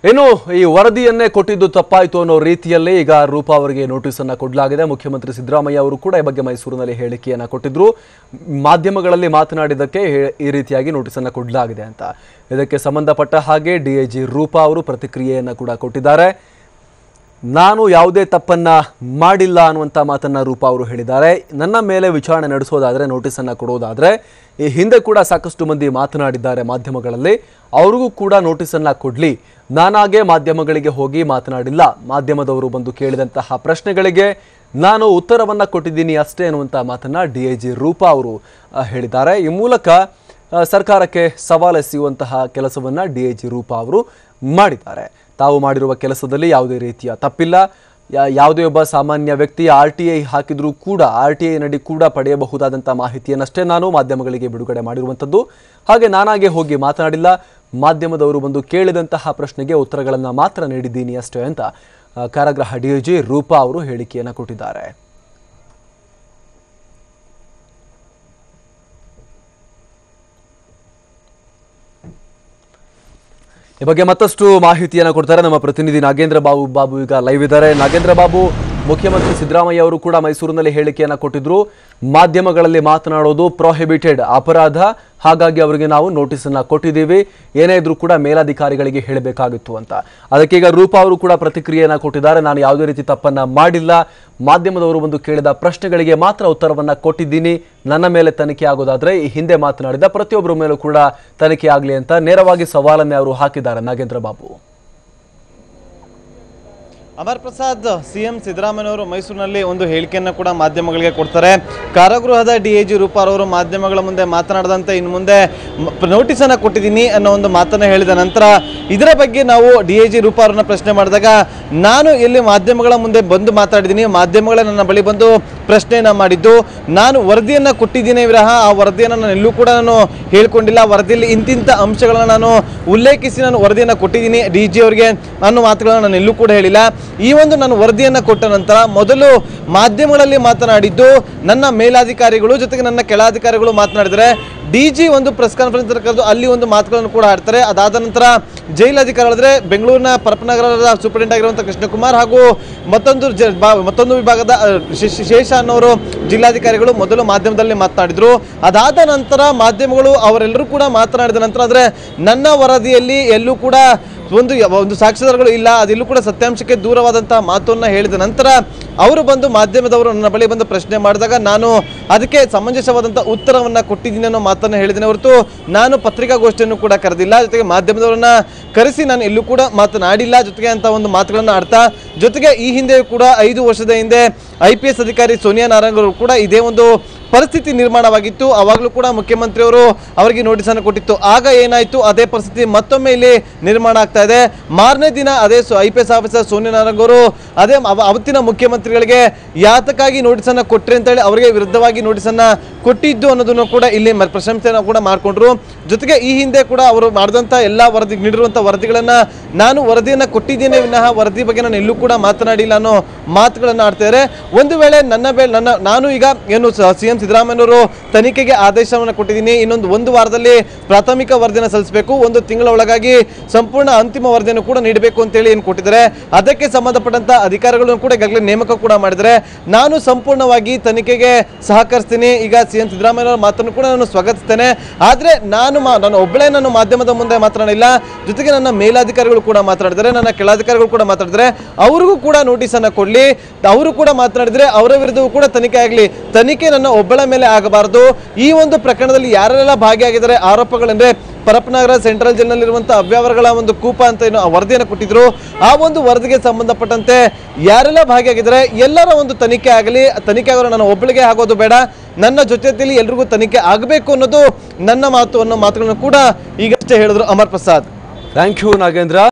ಇನ್ನು ಈ ವರದಿಯನ್ನೇ ಕೊಟ್ಟಿದ್ದು ತಪ್ಪಾಯಿತು ಅನ್ನೋ ರೀತಿಯಲ್ಲಿ ಈಗ ರೂಪಾ ಅವರಿಗೆ ನೋಟಿಸ್ ಅನ್ನು ಕೊಡಲಾಗಿದೆ. ಮುಖ್ಯಮಂತ್ರಿ ಸಿದ್ದರಾಮಯ್ಯ ಅವರು ಕೂಡ ಈ ಬಗ್ಗೆ ಮೈಸೂರಿನಲ್ಲಿ ಹೇಳಿಕೆಯನ್ನು ಕೊಟ್ಟಿದ್ರು. ಮಾಧ್ಯಮಗಳಲ್ಲಿ ಮಾತನಾಡಿದ್ದಕ್ಕೆ ಈ ರೀತಿಯಾಗಿ ನೋಟಿಸ್ ಅನ್ನು ಕೊಡಲಾಗಿದೆ ಅಂತ. ಇದಕ್ಕೆ ಸಂಬಂಧಪಟ್ಟ ಹಾಗೆ ಡಿಐಜಿ ರೂಪಾ ಅವರು ಪ್ರತಿಕ್ರಿಯೆಯನ್ನು ಕೂಡ ಕೊಟ್ಟಿದ್ದಾರೆ. ನಾನು ಯಾವುದೇ ತಪ್ಪನ್ನ ಮಾಡಿಲ್ಲ ಅನ್ನುವಂಥ ಮಾತನ್ನ ರೂಪಾ ಅವರು ಹೇಳಿದ್ದಾರೆ. ನನ್ನ ಮೇಲೆ ವಿಚಾರಣೆ ನಡೆಸೋದಾದ್ರೆ, ನೋಟಿಸನ್ನು ಕೊಡೋದಾದ್ರೆ, ಈ ಹಿಂದೆ ಕೂಡ ಸಾಕಷ್ಟು ಮಂದಿ ಮಾತನಾಡಿದ್ದಾರೆ ಮಾಧ್ಯಮಗಳಲ್ಲಿ, ಅವ್ರಿಗೂ ಕೂಡ ನೋಟಿಸನ್ನು ಕೊಡಲಿ. ನಾನಾಗೆ ಮಾಧ್ಯಮಗಳಿಗೆ ಹೋಗಿ ಮಾತನಾಡಿಲ್ಲ. ಮಾಧ್ಯಮದವರು ಬಂದು ಕೇಳಿದಂತಹ ಪ್ರಶ್ನೆಗಳಿಗೆ ನಾನು ಉತ್ತರವನ್ನು ಕೊಟ್ಟಿದ್ದೀನಿ ಅಷ್ಟೇ ಅನ್ನುವಂಥ ಮಾತನ್ನ ಡಿಐಜಿ ರೂಪಾ ಅವರು ಹೇಳಿದ್ದಾರೆ. ಈ ಮೂಲಕ ಸರ್ಕಾರಕ್ಕೆ ಸವಾಲೆಸೆಯುವಂತಹ ಕೆಲಸವನ್ನು ಡಿಐಜಿ ರೂಪಾ ಅವರು ಮಾಡಿದ್ದಾರೆ. ತಾವು ಮಾಡಿರುವ ಕೆಲಸದಲ್ಲಿ ಯಾವುದೇ ರೀತಿಯ ತಪ್ಪಿಲ್ಲ. ಯಾವುದೇ ಒಬ್ಬ ಸಾಮಾನ್ಯ ವ್ಯಕ್ತಿ RTI ಹಾಕಿದ್ರೂ ಕೂಡ RTI ನಡಿ ಕೂಡ ಪಡೆಯಬಹುದಾದಂಥ ಮಾಹಿತಿಯನ್ನಷ್ಟೇ ನಾನು ಮಾಧ್ಯಮಗಳಿಗೆ ಬಿಡುಗಡೆ ಮಾಡಿರುವಂಥದ್ದು. ಹಾಗೆ ನಾನಾಗೆ ಹೋಗಿ ಮಾತನಾಡಿಲ್ಲ. ಮಾಧ್ಯಮದವರು ಬಂದು ಕೇಳಿದಂತಹ ಪ್ರಶ್ನೆಗೆ ಉತ್ತರಗಳನ್ನು ಮಾತ್ರ ನೀಡಿದ್ದೀನಿ ಅಷ್ಟೇ ಅಂತ ಕಾರಾಗೃಹ ಡಿಐಜಿ ರೂಪಾ ಅವರು ಹೇಳಿಕೆಯನ್ನು ಕೊಟ್ಟಿದ್ದಾರೆ. ಈ ಬಗ್ಗೆ ಮತ್ತಷ್ಟು ಮಾಹಿತಿಯನ್ನು ಕೊಡ್ತಾರೆ ನಮ್ಮ ಪ್ರತಿನಿಧಿ ನಾಗೇಂದ್ರ ಬಾಬು ಈಗ ಲೈವ್ ಇದ್ದಾರೆ. ನಾಗೇಂದ್ರ ಬಾಬು, ಮುಖ್ಯಮಂತ್ರಿ ಸಿದ್ದರಾಮಯ್ಯ ಅವರು ಕೂಡ ಮೈಸೂರಿನಲ್ಲಿ ಹೇಳಿಕೆಯನ್ನು ಕೊಟ್ಟಿದ್ರು. ಮಾಧ್ಯಮಗಳಲ್ಲಿ ಮಾತನಾಡೋದು ಪ್ರೊಹಿಬಿಟೆಡ್, ಅಪರಾಧ. ಹಾಗಾಗಿ ಅವರಿಗೆ ನಾವು ನೋಟಿಸ್ ಅನ್ನ ಕೊಟ್ಟಿದ್ದೀವಿ. ಏನೇ ಇದ್ರೂ ಕೂಡ ಮೇಲಾಧಿಕಾರಿಗಳಿಗೆ ಹೇಳಬೇಕಾಗಿತ್ತು ಅಂತ. ಅದಕ್ಕೆ ಈಗ ರೂಪಾ ಅವರು ಕೂಡ ಪ್ರತಿಕ್ರಿಯೆಯನ್ನು ಕೊಟ್ಟಿದ್ದಾರೆ. ನಾನು ಯಾವುದೇ ರೀತಿ ತಪ್ಪನ್ನ ಮಾಡಿಲ್ಲ. ಮಾಧ್ಯಮದವರು ಬಂದು ಕೇಳಿದ ಪ್ರಶ್ನೆಗಳಿಗೆ ಮಾತ್ರ ಉತ್ತರವನ್ನ ಕೊಟ್ಟಿದ್ದೀನಿ. ನನ್ನ ಮೇಲೆ ತನಿಖೆ ಆಗೋದಾದ್ರೆ ಈ ಹಿಂದೆ ಮಾತನಾಡಿದ ಪ್ರತಿಯೊಬ್ಬರ ಮೇಲೂ ಕೂಡ ತನಿಖೆ ಆಗಲಿ ಅಂತ ನೇರವಾಗಿ ಸವಾಲನ್ನೇ ಅವರು ಹಾಕಿದ್ದಾರೆ. ನಾಗೇಂದ್ರ ಬಾಬು. ಅಮರ್ ಪ್ರಸಾದ್, ಸಿಎಂ ಸಿದ್ದರಾಮಯ್ಯನವರು ಮೈಸೂರಿನಲ್ಲಿ ಒಂದು ಹೇಳಿಕೆಯನ್ನು ಕೂಡ ಮಾಧ್ಯಮಗಳಿಗೆ ಕೊಡ್ತಾರೆ. ಕಾರಾಗೃಹದ ಡಿಐಜಿ ರೂಪಾ ಅವರು ಮಾಧ್ಯಮಗಳ ಮುಂದೆ ಮಾತನಾಡದಂತೆ ಇನ್ನು ಮುಂದೆ ನೋಟಿಸನ್ನು ಕೊಟ್ಟಿದ್ದೀನಿ ಅನ್ನೋ ಒಂದು ಮಾತನ್ನು ಹೇಳಿದ ನಂತರ ಇದರ ಬಗ್ಗೆ ನಾವು ಡಿಐಜಿ ರೂಪಾ ಅವರನ್ನ ಪ್ರಶ್ನೆ ಮಾಡಿದಾಗ, ನಾನು ಎಲ್ಲಿ ಮಾಧ್ಯಮಗಳ ಮುಂದೆ ಬಂದು ಮಾತಾಡಿದ್ದೀನಿ, ಮಾಧ್ಯಮಗಳೇ ನನ್ನ ಬಳಿ ಬಂದು ಪ್ರಶ್ನೆಯನ್ನು ಮಾಡಿದ್ದು, ನಾನು ವರದಿಯನ್ನು ಕೊಟ್ಟಿದ್ದೀನಿ ವಿರಹ ಆ ವರದಿಯನ್ನು ನಾನು ಎಲ್ಲೂ ಕೂಡ ನಾನು ಹೇಳ್ಕೊಂಡಿಲ್ಲ. ವರದಿಯಲ್ಲಿ ಇಂತಿಂಥ ಅಂಶಗಳನ್ನು ನಾನು ಉಲ್ಲೇಖಿಸಿ ನಾನು ವರದಿಯನ್ನು ಕೊಟ್ಟಿದ್ದೀನಿ DG ಅವರಿಗೆ ಅನ್ನೋ ಮಾತುಗಳನ್ನು ನಾನು ಎಲ್ಲೂ ಕೂಡ ಹೇಳಿಲ್ಲ. ಈ ಒಂದು ನಾನು ವರದಿಯನ್ನು ಕೊಟ್ಟ ನಂತರ ಮೊದಲು ಮಾಧ್ಯಮಗಳಲ್ಲಿ ಮಾತನಾಡಿದ್ದು ನನ್ನ ಮೇಲಾಧಿಕಾರಿಗಳು ಜೊತೆಗೆ ನನ್ನ ಕೆಳಾಧಿಕಾರಿಗಳು ಮಾತನಾಡಿದರೆ, DG ಒಂದು ಪ್ರೆಸ್ ಕಾನ್ಫರೆನ್ಸ್ ಕರೆದು ಅಲ್ಲಿ ಒಂದು ಮಾತುಗಳನ್ನು ಕೂಡ ಆಡ್ತಾರೆ. ಅದಾದ ನಂತರ ಜೈಲಾಧಿಕಾರಿಗಳಾದರೆ ಬೆಂಗಳೂರಿನ ಪರಪನಗರದ ಸೂಪರಿಂಟೆಂಡೆಂಟ್ ಆಗಿರುವಂಥ ಕೃಷ್ಣಕುಮಾರ್ ಹಾಗೂ ಮತ್ತೊಂದು ವಿಭಾಗದ ಶೇಷ ಅನ್ನೋರು ಜಿಲ್ಲಾಧಿಕಾರಿಗಳು ಮೊದಲು ಮಾಧ್ಯಮದಲ್ಲಿ ಮಾತನಾಡಿದ್ರು. ಅದಾದ ನಂತರ ಮಾಧ್ಯಮಗಳು ಅವರೆಲ್ಲರೂ ಕೂಡ ಮಾತನಾಡಿದ ನಂತರ ಅಂದರೆ ನನ್ನ ವರದಿಯಲ್ಲಿ ಎಲ್ಲೂ ಕೂಡ ಒಂದು ಸಾಕ್ಷ್ಯಾಧಾರಗಳು ಇಲ್ಲ, ಅದೆಲ್ಲೂ ಕೂಡ ಸತ್ಯಾಂಶಕ್ಕೆ ದೂರವಾದಂತಹ ಮಾತನ್ನು ಹೇಳಿದ ನಂತರ ಅವರು ಬಂದು ಮಾಧ್ಯಮದವರು ನನ್ನ ಬಳಿ ಬಂದು ಪ್ರಶ್ನೆ ಮಾಡಿದಾಗ ನಾನು ಅದಕ್ಕೆ ಸಮಂಜಸವಾದಂಥ ಉತ್ತರವನ್ನು ಕೊಟ್ಟಿದ್ದೀನಿ ಅನ್ನೋ ಮಾತನ್ನು ಹೇಳಿದ್ದೇನೆ ಹೊರತು ನಾನು ಪತ್ರಿಕಾಗೋಷ್ಠಿಯನ್ನು ಕೂಡ ಕರೆದಿಲ್ಲ. ಜೊತೆಗೆ ಮಾಧ್ಯಮದವರನ್ನ ಕರೆಸಿ ನಾನು ಎಲ್ಲೂ ಕೂಡ ಮಾತನಾಡಿಲ್ಲ ಜೊತೆಗೆ ಅಂತ ಒಂದು ಮಾತುಗಳನ್ನು ಆಡ್ತಾ, ಜೊತೆಗೆ ಈ ಹಿಂದೆ ಕೂಡ 5 ವರ್ಷದ ಹಿಂದೆ IPS ಅಧಿಕಾರಿ ಸೋನಿಯಾ ನಾರಂಗ್ ಅವರು ಕೂಡ ಇದೇ ಒಂದು ಪರಿಸ್ಥಿತಿ ನಿರ್ಮಾಣವಾಗಿತ್ತು. ಆವಾಗಲೂ ಕೂಡ ಮುಖ್ಯಮಂತ್ರಿಯವರು ಅವರಿಗೆ ನೋಟಿಸನ್ನು ಕೊಟ್ಟಿತ್ತು. ಆಗ ಏನಾಯಿತು, ಅದೇ ಪರಿಸ್ಥಿತಿ ಮತ್ತೊಮ್ಮೆ ಇಲ್ಲಿ ನಿರ್ಮಾಣ ಆಗ್ತಾ ಇದೆ. ಮಾರನೇ ದಿನ ಅದೇ IPS ಆಫೀಸರ್ ಸೋನಿಯಾ ನಾರಂಗ್ ಅವರು ಅದೇ ಅವತ್ತಿನ ಮುಖ್ಯಮಂತ್ರಿಗಳಿಗೆ ಯಾತಕ್ಕಾಗಿ ನೋಟಿಸನ್ನು ಕೊಟ್ರಿ ಅಂತೇಳಿ ಅವರಿಗೆ ವಿರುದ್ಧವಾಗಿ ನೋಟಿಸನ್ನು ಕೊಟ್ಟಿದ್ದು ಅನ್ನೋದನ್ನು ಕೂಡ ಇಲ್ಲಿ ಪ್ರಶಂಸೆಯನ್ನು ಕೂಡ ಮಾಡಿಕೊಂಡ್ರು. ಜೊತೆಗೆ ಈ ಹಿಂದೆ ಕೂಡ ಅವರು ಮಾಡಿದಂಥ ಎಲ್ಲ ನೀಡಿರುವಂಥ ವರದಿಗಳನ್ನು ನಾನು ವರದಿಯನ್ನು ಕೊಟ್ಟಿದ್ದೇನೆ ವಿನಃ ವರದಿ ಬಗ್ಗೆ ನಾನು ಎಲ್ಲೂ ಕೂಡ ಮಾತನಾಡಿಲ್ಲ ಅನ್ನೋ ಮಾತುಗಳನ್ನು ಆಡ್ತಿದ್ದಾರೆ. ಒಂದು ವೇಳೆ ನಾನು ಈಗ ಏನು ಸಿಎಂ ಸಿದ್ದರಾಮಯ್ಯನವರು ತನಿಖೆಗೆ ಆದೇಶವನ್ನು ಕೊಟ್ಟಿದ್ದೀನಿ, ಒಂದು ವಾರದಲ್ಲಿ ಪ್ರಾಥಮಿಕ ವರದಿಯನ್ನು ಸಲ್ಲಿಸಬೇಕು, 1 ತಿಂಗಳ ಒಳಗಾಗಿ ಸಂಪೂರ್ಣ ಅಂತಿಮ ವರದಿಯನ್ನು ಕೂಡ ನೀಡಬೇಕು ಅಂತೇಳಿ ಏನು ಕೊಟ್ಟಿದ್ದಾರೆ. ಅದಕ್ಕೆ ಸಂಬಂಧಪಟ್ಟಂತ ಅಧಿಕಾರಿಗಳನ್ನು ಕೂಡ ಈಗಾಗಲೇ ನೇಮಕ ಕೂಡ ಮಾಡಿದರೆ ನಾನು ಸಂಪೂರ್ಣವಾಗಿ ತನಿಖೆಗೆ ಸಹಕರಿಸ್ತೀನಿ. ಈಗ ಸಿಎಂ ಸಿದ್ದರಾಮಯ್ಯ ಮಾತನ್ನು ಕೂಡ ನಾನು ಸ್ವಾಗತಿಸ್ತೇನೆ. ಆದರೆ ನಾನು ಒಬ್ಬಳೇ ನಾನು ಮಾಧ್ಯಮದ ಮುಂದೆ ಮಾತನಾಡಿಲ್ಲ, ಜೊತೆಗೆ ನನ್ನ ಮೇಲಾಧಿಕಾರಿಗಳು ಕೂಡ ಮಾತನಾಡಿದರೆ, ನನ್ನ ಕೆಳಾಧಿಕಾರಿಗಳು ಕೂಡ ಮಾತನಾಡಿದರೆ, ಅವರಿಗೂ ಕೂಡ ನೋಟಿಸನ್ನು ಕೊಡಲಿ. ಅವರು ಕೂಡ ಮಾತನಾಡಿದರೆ ಅವರ ವಿರುದ್ಧವೂ ಕೂಡ ತನಿಖೆ ಆಗಲಿ. ತನಿಖೆ ನನ್ನ ಒಬ್ಬಳ ಮೇಲೆ ಆಗಬಾರದು. ಈ ಒಂದು ಪ್ರಕರಣದಲ್ಲಿ ಯಾರೆಲ್ಲ ಭಾಗಿಯಾಗಿದ್ದಾರೆ ಆರೋಪಗಳೆಂದರೆ ಪರಪನಗರ ಸೆಂಟ್ರಲ್ ಜೈಲಿನಲ್ಲಿರುವಂತಹ ಅವ್ಯವಹಾರಗಳ ಒಂದು ಕೂಪ ಅಂತ ಏನು ವರದಿಯನ್ನು ಕೊಟ್ಟಿದ್ರು, ಆ ಒಂದು ವರದಿಗೆ ಸಂಬಂಧಪಟ್ಟಂತೆ ಯಾರೆಲ್ಲ ಭಾಗಿಯಾಗಿದ್ದಾರೆ ಎಲ್ಲರ ಒಂದು ತನಿಖೆ ಆಗಲಿ. ತನಿಖೆ ಆಗೋರು ನಾನು ಒಬ್ಬಳಿಗೆ ಆಗೋದು ಬೇಡ, ನನ್ನ ಜೊತೆಯಲ್ಲಿ ಎಲ್ರಿಗೂ ತನಿಖೆ ಆಗಬೇಕು ಅನ್ನೋದು ನನ್ನ ಮಾತು ಅನ್ನೋ ಮಾತುಗಳನ್ನು ಕೂಡ ಈಗಷ್ಟೇ ಹೇಳಿದ್ರು. ಅಮರ್ ಪ್ರಸಾದ್. Thank you Nagendra.